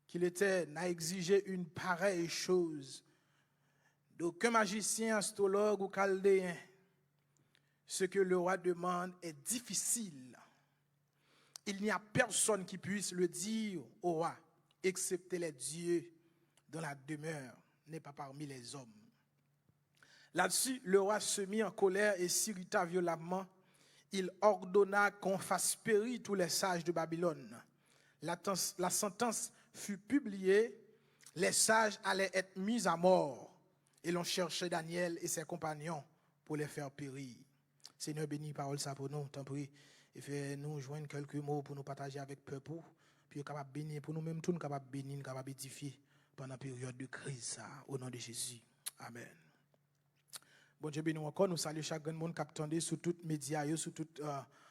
qu'il était n'a exigé une pareille chose d'aucun magicien, astrologue ou chaldéen. Ce que le roi demande est difficile. Il n'y a personne qui puisse le dire au roi, excepté les dieux dont la demeure n'est pas parmi les hommes. Là-dessus, le roi se mit en colère et s'irrita violemment. Il ordonna qu'on fasse périr tous les sages de Babylone. La sentence fut publiée, les sages allaient être mis à mort. Et l'on cherchait Daniel et ses compagnons pour les faire périr. Seigneur, bénis parole ça pour nous, t'en prie. Et fais-nous joindre quelques mots pour nous partager avec peuple. Puis capable bénir pour nous-mêmes, tout nous capable bénir, capable édifier pendant la période de crise, ça, au nom de Jésus. Amen. Bon Dieu béni encore, nous saluons chaque monde qui attendait sur tous les médias, sur toute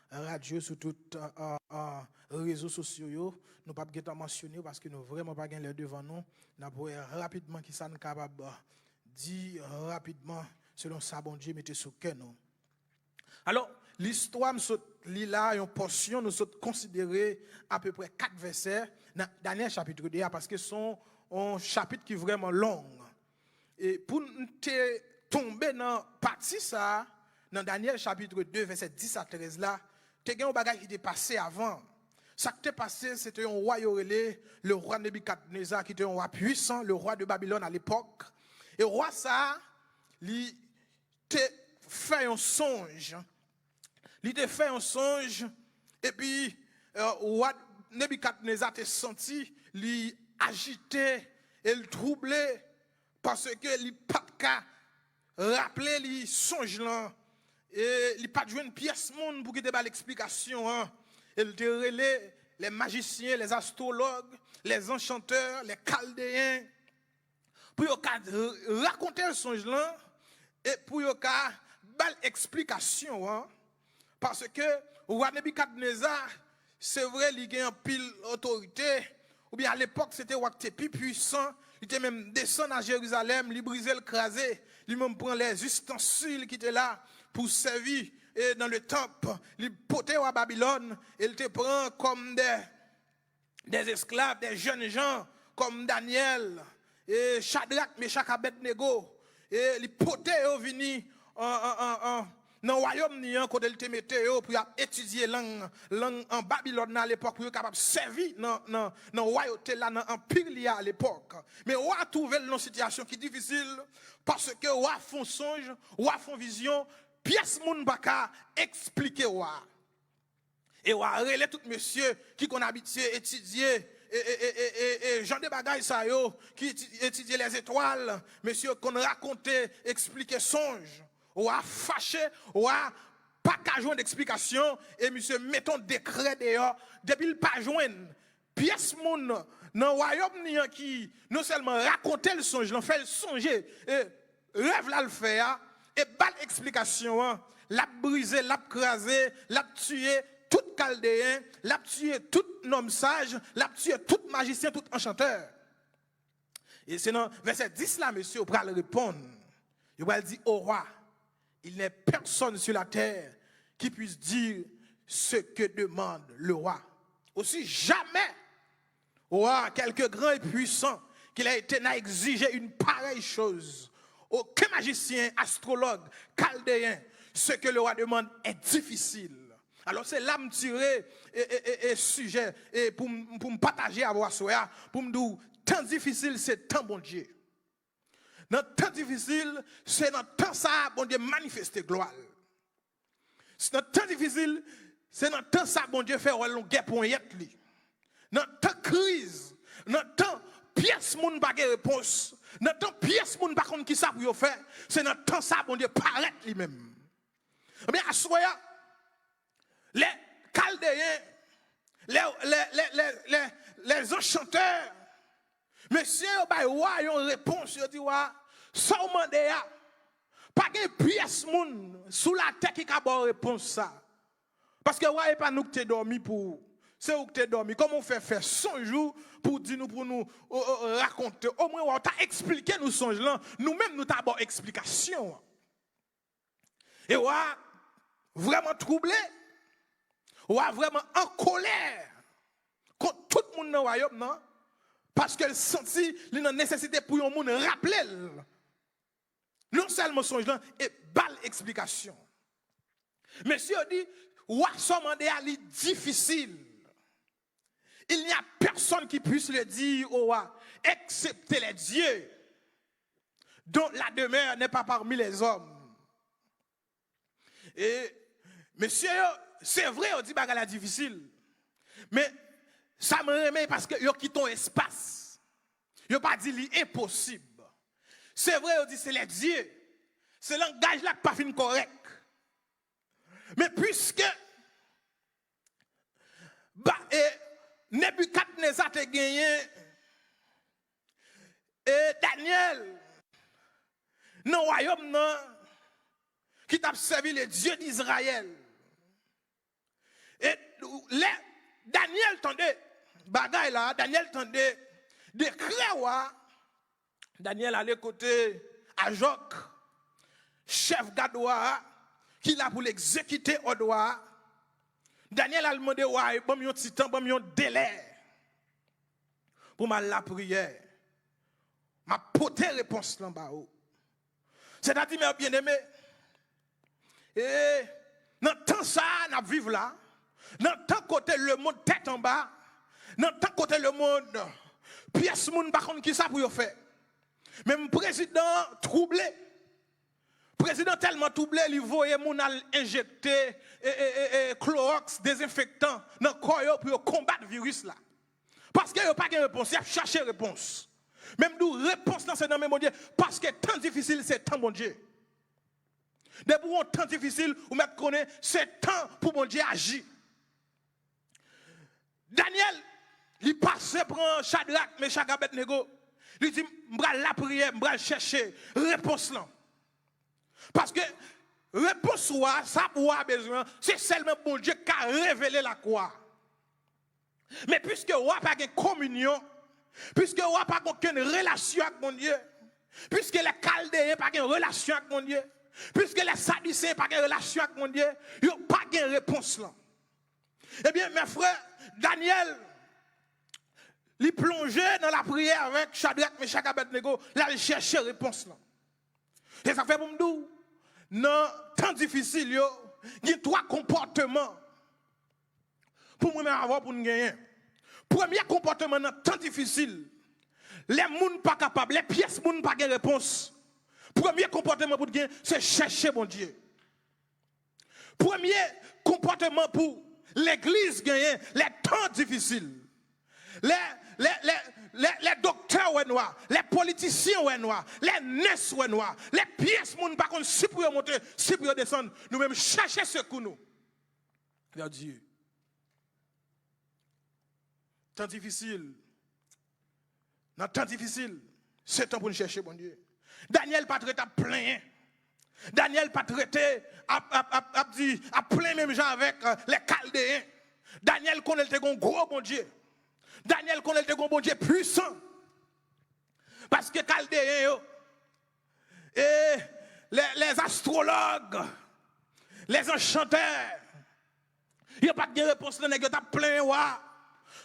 radio, sur tous les réseaux sociaux. Nous ne pouvons pas mentionner parce que nous ne vraiment pas gagner devant nous. Nous pouvons rapidement qui sont capables de dire rapidement selon ça, bon Dieu, mettez sur cœur nous. Alors, l'histoire, nous lit là une portion, nous sommes considérés à peu près 4 versets dans Daniel chapitre 2 parce que sont un chapitre qui est vraiment long. Et pour nous tomber dans partie ça, dans Daniel chapitre 2, verset 10 à 13 là, tu as un bagage qui était passé avant. Ça qui était passé, c'était un roi yorelé, le roi Nebuchadnezzar, qui était un roi puissant, le roi de Babylone à l'époque. Et le roi ça, il t'a fait un songe. Il t'a fait un songe, et puis le roi Nebuchadnezzar t'a senti, il agité et il troublé, parce que il pas de rappeler les songes là et il pas joué une pièce monde pour qu'il ait l'explication hein. Il te relais les magiciens, les astrologues, les enchanteurs, les chaldéens pour raconter le songe là et pour belle explication hein. Parce que roi Nebuchadnezzar c'est vrai il a un pile autorité ou bien à l'époque c'était roi qui était plus puissant. Il était même descendu à Jérusalem, il brisait le crasé, il même prend les ustensiles qui étaient là pour servir et dans le temple, il portait à Babylone, il te prend comme des esclaves, des jeunes gens comme Daniel et Shadrach, Meshach, Abednego et il portait au vini dans le royaume quand il te mettait pour étudier langue en Babylone à l'époque pour être capable de servir dans le royauté là dans l'empire à l'époque. Mais on a trouvé une situation qui est difficile parce que on a fait un songe, on a fait une vision, pièce moun baka expliquer wa. Et on a relé tout monsieur qui qu'on habitué étudier et Jean de Bagaille ça yo qui étudiait les étoiles, monsieur qu'on racontait expliquer songe. Ou a fâché, ou a pas qu'à joindre d'explication, et monsieur, mettons décret dehors, depuis le pas joindre, pièce moun, dans le royaume qui, non seulement raconter le songe, l'en fait le songer, et rêve là le faire, et belle explication, l'a brisé, l'a crasé, l'a tué, tout chaldéen, l'a tué tout homme sage, l'a tué tout magicien, tout enchanteur. Et c'est dans verset 10 là, monsieur, on va le répondre. Il va dire au roi, il n'est personne sur la terre qui puisse dire ce que demande le roi. Aussi jamais, roi, quelque grand et puissant, qu'il a été n'a exigé une pareille chose. Aucun magicien, astrologue, chaldéen, ce que le roi demande est difficile. Alors c'est là me tirer et sujet et pour me partager à voir ça, pour me dire, temps difficile, c'est temps bon Dieu. Dans le temps difficile, c'est dans le temps ça, bon Dieu, manifester gloire. Dans le temps difficile, c'est dans le temps ça, bon Dieu, faire une guerre pour un yet. Dans le temps crise, dans le temps pièce moun pas de réponse, dans le temps pièce moun pas contre qui ça pour faire, c'est dans le temps ça, bon Dieu, paraît lui-même. Mais à soi, les chaldéens, les enchanteurs, monsieur, il y a une réponse, il dit, ça ou mande pas de pièce moun sous la tête qui a bonne réponse ça. Parce que ouais, pas nous qui t'es dormi pour, c'est où que t'es dormi. Comment on fait faire 100 jours pour dire nous, pour nous raconter. Au moins, on t'a expliqué nous songe là, nous-mêmes nous t'avons explication. Et ouais, vraiment troublé, ouais, vraiment en colère contre tout le monde dans le royaume, non? Parce qu'elle sentit la nécessité pour un monde rappeler. Non seulement songe là, et balle explication. Monsieur dit, ouais, son mandat est difficile. Il n'y a personne qui puisse le dire au roi, excepté les dieux, dont la demeure n'est pas parmi les hommes. Et, monsieur, c'est vrai, on dit que c'est difficile. Mais ça me remet parce que yo quittent ton espace. Yo pas dit l'impossible. C'est vrai, on dit c'est les dieux. C'est langage là qui pas fin correct. Mais puisque Nebuchadnezzar a gagné et Daniel dans le royaume qui t'a servi les dieux d'Israël. Et Daniel tendait bagaille là, Daniel tendait décret. Daniel allait côté Ajok, chef gadoua, qui l'a pour l'exécuter au doigt. Daniel a demandé ouais, bon un petit temps, bon un délai pour la prière. Ma pote réponse là bas. C'est-à-dire mes bien-aimés, et dans temps ça, n'a vivre là. Dans tant côté le monde tête en bas, dans tant côté le monde pièce moun par contre qui ça pour faire. Même président troublé. Président tellement troublé, il voyait moun injecter Clorox désinfectant dans le corps pour combattre le virus là. Parce qu'il n'y a pas de réponse, il y a cherché réponse. Même d'où réponse dans ce nom mon Dieu, parce que temps difficile c'est temps mon Dieu. Depuis un temps difficile, vous me connaissez, c'est temps pour mon Dieu agir. Daniel, il passe pour Shadrach, Meshach, Abednego. Il dit, je la prière, je vais chercher réponse là. Parce que réponse ça pour avoir besoin, c'est seulement mon Dieu qui a révélé la croix. Mais puisque vous n'avez pas de communion, puisque vous n'avez pas aucune relation avec mon Dieu, puisque les Chaldéens n'ont pas de relation avec mon Dieu, puisque les Sadducéens n'ont pas de relation avec mon Dieu, ils n'ont pas de réponse là. Eh bien, mes frères, Daniel, il plongeait dans la prière avec Shadrach, Meshach, Abednego, là, il cherchait réponse là. Et ça fait pour me dire, dans temps difficile, il y a trois comportements pour moi avoir pour nous gagner. Premier comportement dans temps difficile, les gens pas capables, les pièces gens pas de réponse. Premier comportement pour gagner, c'est chercher mon Dieu. Premier comportement pour l'église gagner les temps difficiles. Les docteurs ouais noirs, les politiciens ouais noirs, les nurses ouais noirs, les pièces moun par contre si pour monter, si pour descendre, nous même chercher ce que nous vers Dieu. Temps difficile. Dans temps difficile, c'est temps pour nous chercher bon Dieu. Daniel pas traité à plein. Daniel pas traité à plein même gens avec les Chaldéens. Daniel connaît un gros bon Dieu. Daniel connaît un bon Dieu puissant. Parce que Chaldéens et les astrologues, les enchanteurs, il n'y a pas de réponse, il y a plein wa.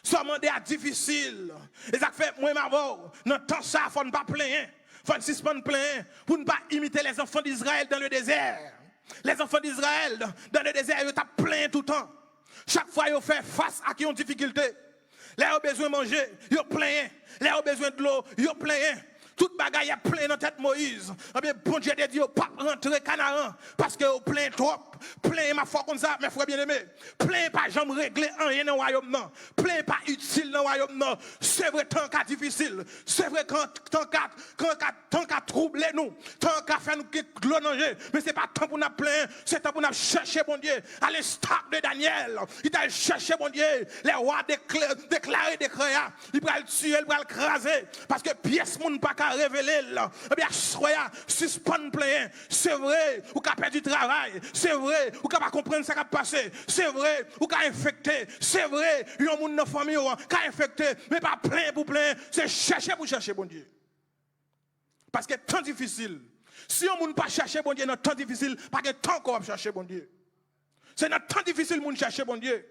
Ça m'a dit difficile. Et ça fait moi m'avoir dans temps ça faut ne pas plaindre. Faut ne suspendre plein pour ne pas imiter les enfants d'Israël dans le désert. Les enfants d'Israël dans le désert ils tapent plein tout le temps. Chaque fois ils font face à qui ont difficulté. Là ils ont besoin de manger, ils ont plein. Là ils ont besoin de l'eau, ils ont plein. Toute bagaille est plein dans tête Moïse. Eh bien, bon Dieu de Dieu, pas rentrer Canaan. Parce que plein trop. Plein ma foi comme ça, mes frères bien-aimés. Plein pas jamais réglé rien dans le royaume, non. Plein pas utile dans le royaume, non. C'est vrai, tant qu'à difficile. C'est vrai, tant qu'à troubler nous. Tant qu'à faire nous quitter l'eau nager. Mais c'est pas tant pour nous plein. C'est temps pour nous chercher, bon Dieu. À l'instar de Daniel. Il t'a cherché, bon Dieu. Les rois déclarés. Il va le tuer, il va le craser. Parce que pièce moun pas qu'à révéler. Eh bien, soyez suspend plein. C'est vrai, ou qu'à perdre du travail. C'est vrai, ou qu'à pas comprendre ce qui a passé. C'est vrai, ou qu'à infecter. C'est vrai, il y a un monde dans la famille qui a infecté. Mais pas plein pour plein. C'est chercher pour chercher, bon Dieu. Parce que temps difficile. Si on ne pas chercher, bon Dieu, dans temps difficile, pas que temps qu'on va chercher, bon Dieu. C'est dans temps difficile, qu'on chercher, bon Dieu.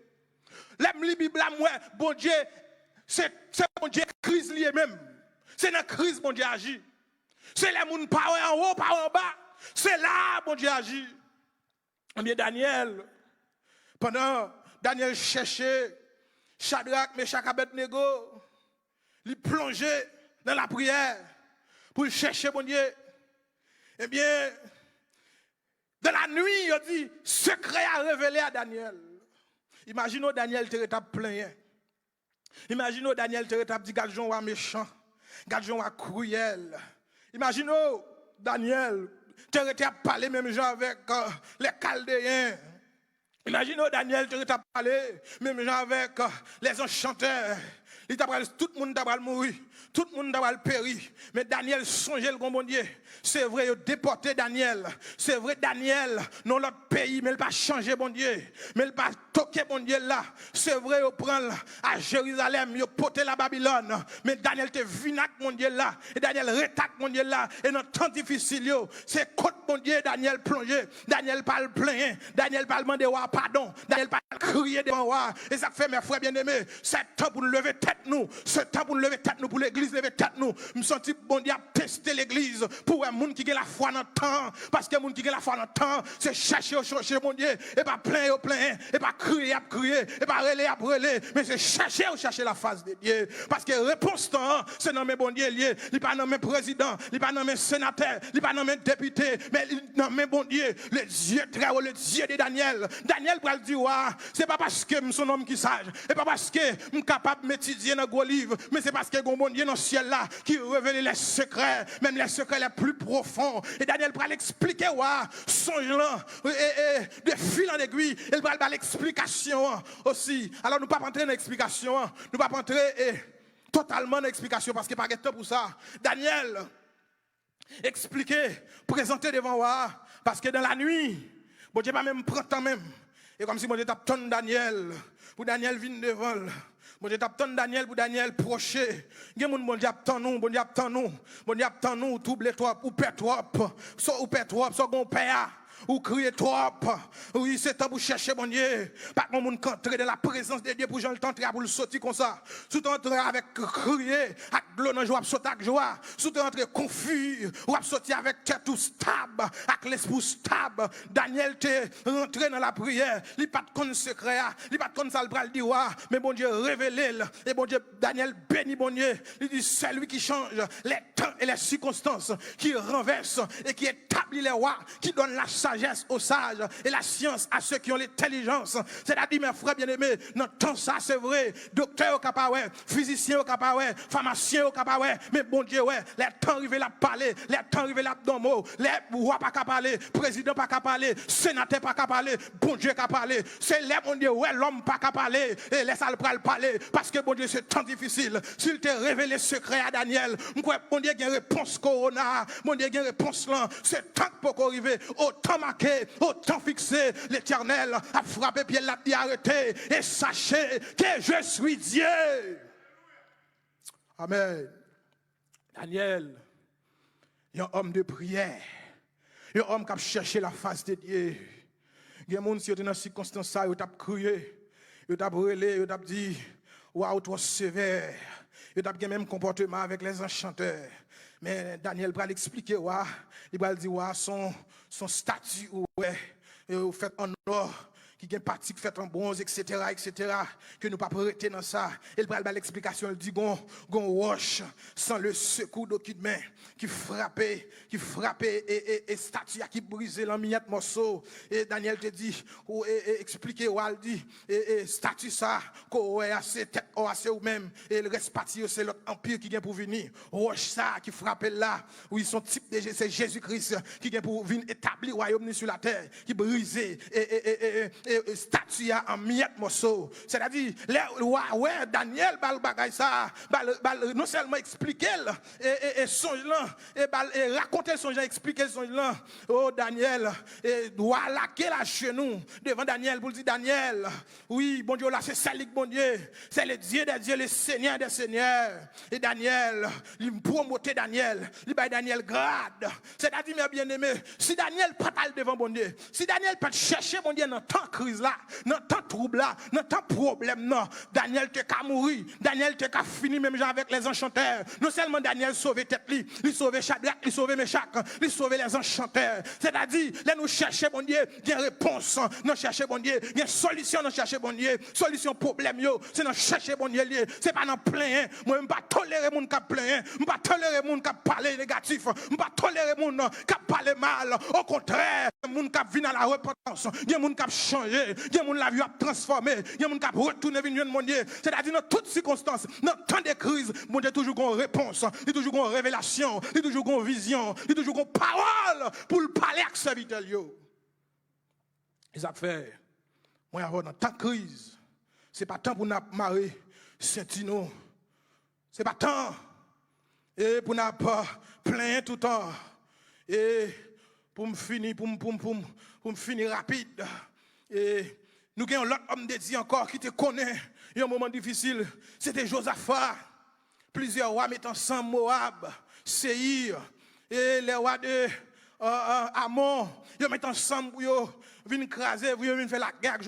La Bible, bon Dieu, c'est bon Dieu crise lui-même. C'est dans la crise bon Dieu agit. C'est les gens pas en haut, pas en bas. C'est là bon Dieu agit. Eh bien Daniel, pendant Daniel cherchait Shadrach, Meshach, Abednego, il plongeait dans la prière pour chercher bon Dieu. Eh bien, dans la nuit, il dit, secret à révéler à Daniel. Imaginez Daniel te retape plein. Imaginez Daniel te retape dit, garde Jean méchant, garde Jean cruel. Imaginez Daniel te retape parler même gens avec les Chaldéens. Imaginez Daniel te retape parler même gens avec les enchanteurs. Tout le monde va mourir. Tout le monde va périr. Mais Daniel songeait le bon Dieu. C'est vrai, il a déporté Daniel. C'est vrai, Daniel, dans l'autre pays, mais il n'a pas changé, bon Dieu. Mais il n'a pas toqué, bon Dieu, là. C'est vrai, il prend à Jérusalem, il a porté la Babylone. Mais Daniel te vinac, mon Dieu, là. Et Daniel rétaque, mon Dieu, là. Et dans temps difficile, c'est côte, mon Dieu, Daniel plongé. Daniel parle plein. Daniel parle demander pardon. Daniel parle crier devant roi. Et ça fait, mes frères bien-aimés, c'est temps pour nous lever tête, nous. C'est temps pour nous lever tête, nous, pour l'église lever tête, nous. Je me sens bon Dieu à tester l'église pour un monde qui a la foi dans le temps. Parce que le monde qui a la foi dans le temps, c'est chercher, mon Dieu. Et pas plein, et pas crier, et pas relayer, mais c'est chercher la face de Dieu. Parce que réponse temps, c'est nommé bon Dieu lié. Il n'est pas nommé président, il n'est pas nommé sénateur, il n'est pas nommé député, mais il nommé bon Dieu. Le Dieu très haut, le Dieu de Daniel. Daniel va le dire, c'est pas parce que je suis un homme qui sage, et pas parce que je suis capable de m'étudier dans gros livre, mais c'est parce que bon Dieu dans le ciel là qui révèle les secrets, même les secrets les plus profonds. Et Daniel va l'expliquer, songe là, et de fil en aiguille, il va l'explication aussi. Alors nous ne pouvons pas entrer dans l'explication, nous ne pouvons pas entrer totalement dans l'explication parce qu'il n'y a pas de temps pour ça. Daniel expliquer, présenter devant moi, parce que dans la nuit, bon Dieu va même prendre temps même. Et comme si bon Dieu t'attend Daniel, pour Daniel vienne devant. Bon Dieu t'attend Daniel pour Daniel procher. Bon Dieu attend nous, bon Dieu attend nous. Bon Dieu attend nous, trouble toi, ou père toi, soit ou père toi, soit bon père. Ou crier trop. Oui, c'est temps pour chercher mon Dieu. Pas que mon monde entrer dans la présence de Dieu pour Jean le temps pour le sortir comme ça. Sous entrer avec crier, avec l'eau dans joie, sauter avec joie. Sous entrer confus, ou sortir avec tête tout stable, avec l'esprit stable. Daniel t'est rentré dans la prière. Il pas de compte secret, il pas de compte ça le bras le dire, mais bon Dieu révélé. Et bon Dieu, Daniel béni bon Dieu. Il dit c'est lui qui change les temps et les circonstances, qui renverse et qui établit les rois, qui donne la sagesse aux sages et la science à ceux qui ont l'intelligence. C'est-à-dire, mes frères bien-aimés, dans temps ça, c'est vrai. Docteur au capable, physicien au capable, pharmacien au capable, mais bon Dieu, les temps arrivés là parler, les temps arrivés là dans mot, les rois pas qu'à parler, président pas qu'à parler, sénateur pas qu'à parler, bon Dieu qu'à parler. C'est les bon Dieu, l'homme pas qu'à parler, et laisse le pral parler, parce que bon Dieu, c'est temps difficile. S'il te révélé secret à Daniel, bon Dieu, il y a une réponse corona, bon Dieu, il y a une réponse là, c'est temps pour arriver, autant marqué, autant fixé, l'Éternel a frappé puis l'a dit arrêtez et sachez que je suis Dieu. Amen. Daniel, il y a un homme de prière, il y a un homme qui a cherché la face de Dieu. Il y a des gens qui sont dans ces circonstances, ils ont crié, ils ont brûlé, ils ont dit waouh, toi sévère. Ils ont le même comportement avec les enchanteurs. Mais Daniel va l'expliquer, il va dire, son statut, vous faites en or, qui est parti, qui fait en bronze, etc., que nous ne pas prêter dans ça. Il va l'explication, il dit, gon roche, sans le secours d'aucune main, qui frappait, et statue qui brisait en miettes morceaux. Et Daniel te dit, expliquez, il dit, et statue ça, qu'on est assez tête, assez ou même, et le reste parti, c'est l'autre empire qui vient pour venir. Roche ça, qui frappait là, où son type de c'est Jésus-Christ, qui vient pour venir établir le royaume sur la terre, qui brisait, et statue en miettes morceaux. C'est-à-dire, Daniel, non seulement expliquer, et songe là, et raconter le songe, expliquer le songe là. Oh, Daniel, et doit laquer la genou devant Daniel pour dire, Daniel, oui, bon Dieu, là, c'est ça, bon Dieu, c'est le Dieu des dieux, le Seigneur des seigneurs. Et Daniel, il promote Daniel, il bat Daniel grade. C'est-à-dire, mes bien-aimés, si Daniel pas devant bon Dieu, si Daniel pas chercher bon Dieu dans tant crise là, dans tant trouble là, dans tant problème là, Daniel te ka mourir, Daniel te ka fini même genre avec les enchanteurs. Non seulement Daniel sauver tête li, il sauver Shadrach, il sauver Meshach, il sauver les enchanteurs. C'est-à-dire, là nous chercher bon Dieu, il y a réponse, nous chercher bon Dieu, il y a solution, nous chercher bon Dieu, solution problème yo, c'est nous chercher bon Dieu, c'est pas dans plein, moi je pas tolérer moun qui plein, je pas tolérer moun qui parler négatif, je pas tolérer moun qui parler mal, au contraire, moun qui vient à la repentance, il y a moun qui changé, il y a moun la vie a transformé, il y a moun qui retourner venir mon Dieu, c'est-à-dire dans toutes circonstances, dans tant de crises, mon Dieu toujours une réponse, il y a toujours une révélation, il y a toujours une vision, il y a toujours une parole pour le parler avec serviteur yo. Les affaires, moi avoir dans tant de crise, c'est pas temps pour nous marrer Saint-Tino. C'est pas temps et pour n'a pas plein tout le temps et pour me finir pour me finir rapide et nous avons l'autre homme de Dieu encore qui te connaît il y a un moment difficile c'était Josaphat plusieurs rois mettent ensemble Moab Séir et les rois de Amon ils mettent ensemble pour venir craser pour venir faire la guerre avec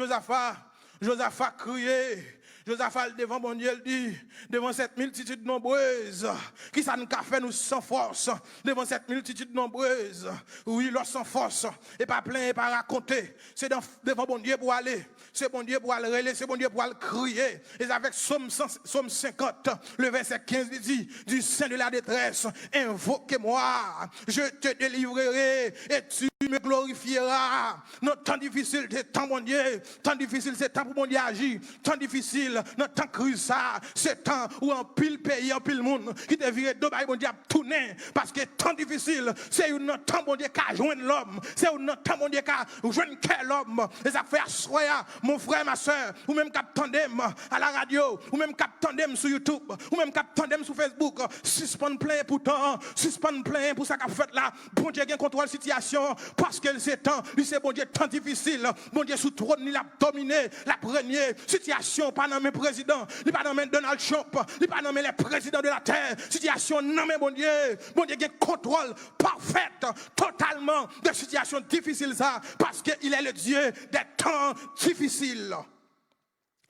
Josaphat criait Josaphat devant bon Dieu dit devant cette multitude nombreuse qui ça nous a fait nous sans force devant cette multitude nombreuse oui leur sans force et pas plein et pas raconter c'est devant bon Dieu pour aller c'est bon Dieu pour aller relayer c'est bon Dieu pour aller crier et avec Somme 50 le verset 15 dit du sein de la détresse invoquez-moi je te délivrerai et tu me glorifieras. Notre temps difficile, c'est temps bon Dieu. Temps difficile, c'est temps pour mon Dieu agir. Temps difficile, notre temps crise ça. C'est temps où en pile pays, en pile monde, qui te viré de bail bon Dieu tourner. Parce que temps difficile, c'est un temps bon Dieu qui a joint l'homme. C'est un temps bon Dieu qui a joint l'homme. Les affaires soya, mon frère, ma soeur, ou même cap tandem à la radio, ou même cap tandem sur YouTube, ou même cap tandem sur Facebook. Suspend plein pourtant, suspend plein pour ça qu'a fait là. Bon Dieu qui contrôle la situation. Parce que c'est temps, c'est bon Dieu temps difficile. Bon Dieu sous trône, il a dominé la première situation, pas dans mes présidents, il pas dans mes Donald Trump, il pas dans les présidents de la terre. Situation non mais bon Dieu qui a contrôle parfait, totalement de situations difficiles ça, parce qu'il est le Dieu des temps difficiles.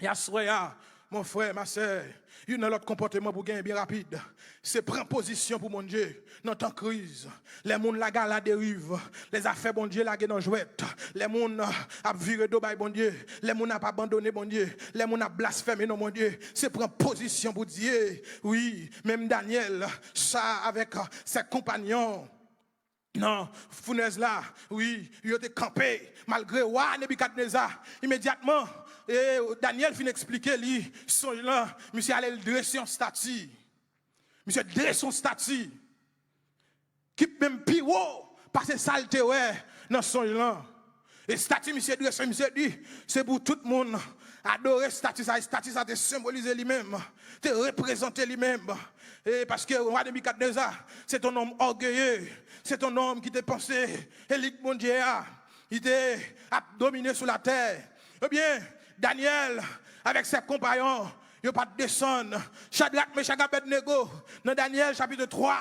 Yassoya, mon frère, ma soeur, il y a un autre comportement pour gagner bien rapide. C'est prendre position pour mon Dieu. Dans temps crise, les gens la gare la dérive. Les affaires, bon Dieu, la dans jouette. Les gens a viré de bail, bon Dieu. Les gens n'a pas abandonné, bon Dieu. Les gens n'a blasphémé, non, mon Dieu. C'est prendre position pour Dieu. Oui, même Daniel, ça avec ses compagnons. Non, fournaise là, oui, il était campé, malgré Nebuchadnezzar, immédiatement, et Daniel finit d'expliquer, lui, son là, monsieur allait dresser son statut. Monsieur dresse son statut. Qui même pire, parce que ça le ouais, dans son là. Et statut, monsieur dresse, monsieur dit, c'est pour tout le monde. Adorer statut, ça te symboliser lui-même, te représenter lui-même. Et parce que roi Nebuchadnezzar, c'est un homme orgueilleux, c'est un homme qui te pensé, Élie mon Dieu, il te a dominé sur la terre. Eh bien, Daniel, avec ses compagnons, il n'a pas de descendre. Shadrach, Meshach, Abednego, dans Daniel chapitre 3.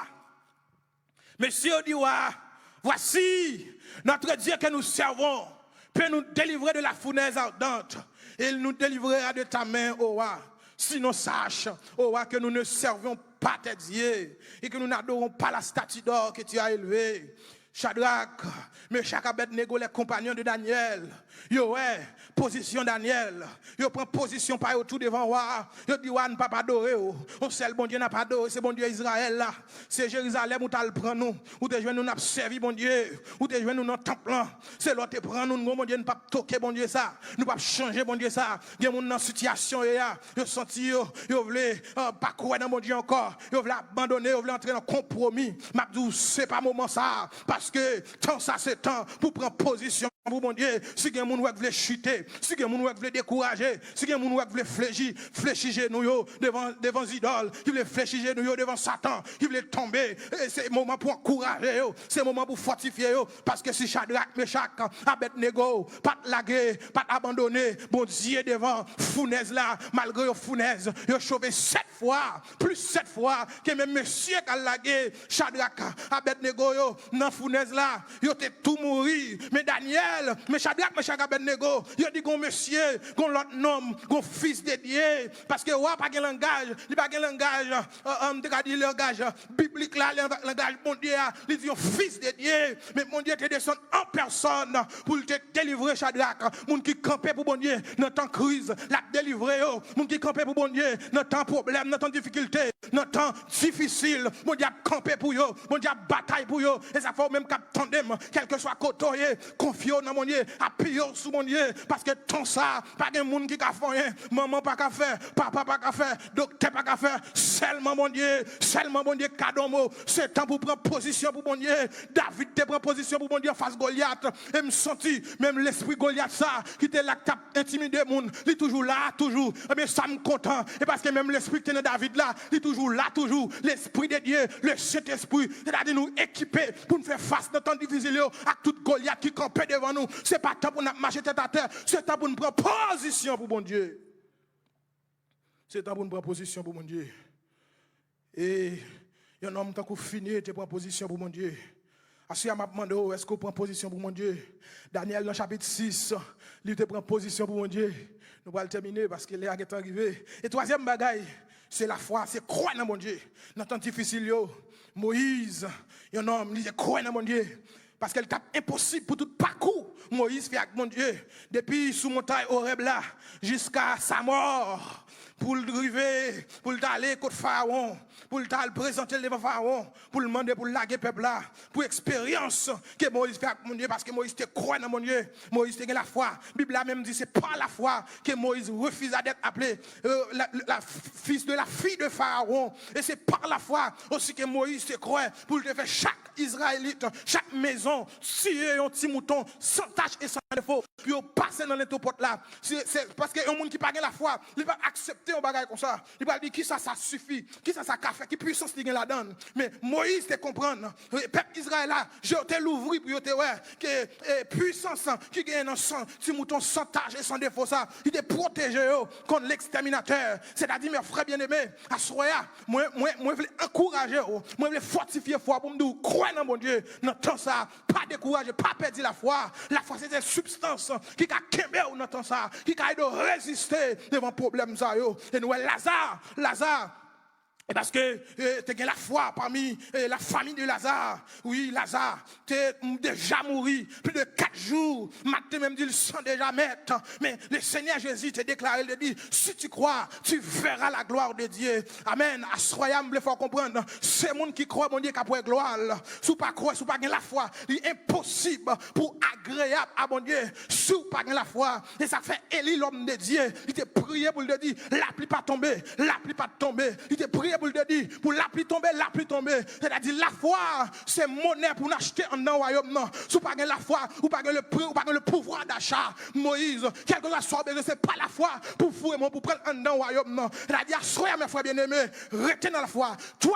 Monsieur dit, voici notre Dieu que nous servons, peut nous délivrer de la fournaise ardente. Et il nous délivrera de ta main, ô roi. Sinon, sache, ô roi, que nous ne servons pas tes dieux et que nous n'adorons pas la statue d'or que tu as élevée. Shadrach, Meshach, Abednego, les compagnons de Daniel, yo ouais, position Daniel, yo prend position par autour devant roi, yo dit ouais, ne pas adorer, on seul bon Dieu n'a pas adoré, c'est bon Dieu Israël là, c'est Jérusalem où t'as le prend nous, où t'es joué nous n'a servi bon Dieu, où t'es joué nous dans le temple là, c'est l'autre prend nous, bon Dieu ne pas toquer bon Dieu ça, nous pas changer bon Dieu ça, il y a moun dans situation là, yo senti yo voulait pas croire dans bon Dieu encore, yo voulait abandonner, yo voulait entrer dans compromis, m'abdou c'est pas moment ça, parce que tant ça c'est temps pour prendre position pour mon Dieu. Si quelqu'un veut chuter, si quelqu'un veut décourager, si quelqu'un veut fléchir genoux devant idoles, qui veut fléchir genoux devant Satan, qui veut tomber, c'est le moment pour encourager, c'est le moment pour fortifier, parce que si Shadrach, Meshach, Abednego, pas laguer, pas abandonner, bon Dieu devant fournaise là, malgré la fournaise, il a chauffé 7 fois, plus 7 fois, que même monsieur qui a lagué, Shadrach, Abednego, dans fournaise là, il a tout mourir, mais Daniel, Daniel, mais Shadrach, Meshach, Abednego, il dit qu'on monsieur, qu'on l'autre nom, qu'on fils de Dieu, parce que ouais, pas de langage, il pas de langage, dit langage biblique là, langage mon Dieu, il dit fils de Dieu, mais mon Dieu te descend en personne pour te délivrer Shadrach, mon qui campait pour bon Dieu, dans temps crise, la délivrer, mon qui campait pour bon Dieu, dans temps problème, dans temps difficulté, dans temps difficile, mon Dieu a campé pour eux, mon Dieu a bataille pour eux, et ça fait même qu'à tandem, quel que soit côté, confiant dans mon Dieu, appuyez sur mon Dieu, parce que ton ça, pas de monde qui a fait, maman pas qu'à faire, papa pas qu'à faire, docteur pas qu'à faire, seulement mon Dieu, cadeau, c'est temps pour prendre position pour mon Dieu, David te prend position pour mon Dieu face Goliath, et me senti, même l'esprit Goliath ça, qui était là, qui t'a intimidé monde, il est toujours là, toujours, et bien ça me content, et parce que même l'esprit qui est dans David là, il est toujours là, toujours, l'esprit de Dieu, le Saint-Esprit, c'est-à-dire nous équiper pour nous faire face dans temps difficile à toute Goliath qui campait devant nous, c'est pas temps pour nous marcher tête à terre, c'est temps pour nous prendre position pour mon Dieu. C'est temps pour nous prendre position pour mon Dieu. Et il y a un homme qui finit de prendre position pour mon Dieu. Assis m'a demandé, est-ce qu'on prend position pour mon Dieu? Daniel, dans le chapitre 6, il te prend position pour mon Dieu. Nous allons terminer parce que l'heure est arrivée. Et troisième bagaille, c'est la foi, c'est croire dans mon Dieu. Dans le temps difficile, Moïse, il y a un homme, il dit croire dans mon Dieu. Parce qu'elle tape impossible pour tout parcours. Moïse fait avec mon Dieu. Depuis sous montagne Horeb là, jusqu'à sa mort. Pour le driver, pour aller contre Pharaon, pour le présenter devant Pharaon, pour le demander pour laguer le peuple là, pour l'expérience que Moïse fait avec mon Dieu, parce que Moïse te croit dans mon Dieu, Moïse te la foi. La Bible a même dit c'est par la foi que Moïse refusa d'être appelé fils de la fille de Pharaon. Et c'est par la foi aussi que Moïse te croit pour te faire chaque Israélite, chaque maison, scier un petit mouton sans tache et sans défaut, puis passer dans les topotes là. C'est parce qu'il y a un monde qui n'a pas la foi, il va accepter un bagage comme ça. Il va dire qui ça suffit, qui ça fait, qui puissance il a là-dedans. Mais Moïse te comprendre, le peuple Israël là, je te l'ouvrir pour te voir que puissance qui gagne dans sang, petit mouton sans tache et sans défaut ça, il te protège contre l'exterminateur. C'est-à-dire mes frères bien-aimés, à Soya, moi je veux encourager, moi je veux fortifier foi pour me dire croire dans mon Dieu. Dans temps ça, pas décourager, pas perdre la foi. La foi c'est une substance qui a kembe ou dans temps ça, qui a de résister devant problème ça yo. Et nous Lazare et parce que tu as la foi parmi la famille de Lazare. Oui, Lazare, tu es déjà mort plus de 4 jours. Matin même dit le sang déjà mettre. Mais le Seigneur Jésus t'a déclaré, il dit, si tu crois, tu verras la gloire de Dieu. Amen. Assoyam, il faut comprendre. C'est le monde qui croit, mon Dieu, qui a pour gloire. Si pas croire, si pas la foi, il est impossible pour agréable à mon Dieu. Si pas la foi. Et ça fait Élie, l'homme de Dieu. Il t'a prié pour le dire, la pluie pas tomber, la pluie pas tomber. Il t'a prié pour le dire, pour la pluie tomber, la pluie tomber. C'est-à-dire la foi, c'est monnaie pour acheter un royaume. Si pas la foi, ou pas le prix, ou pas le pouvoir d'achat. Moïse, quelque chose soit besoin, c'est pas la foi pour fouer, pour prendre un royaume. C'est-à-dire, soyez mes frères bien-aimés, restez dans la foi. Toi,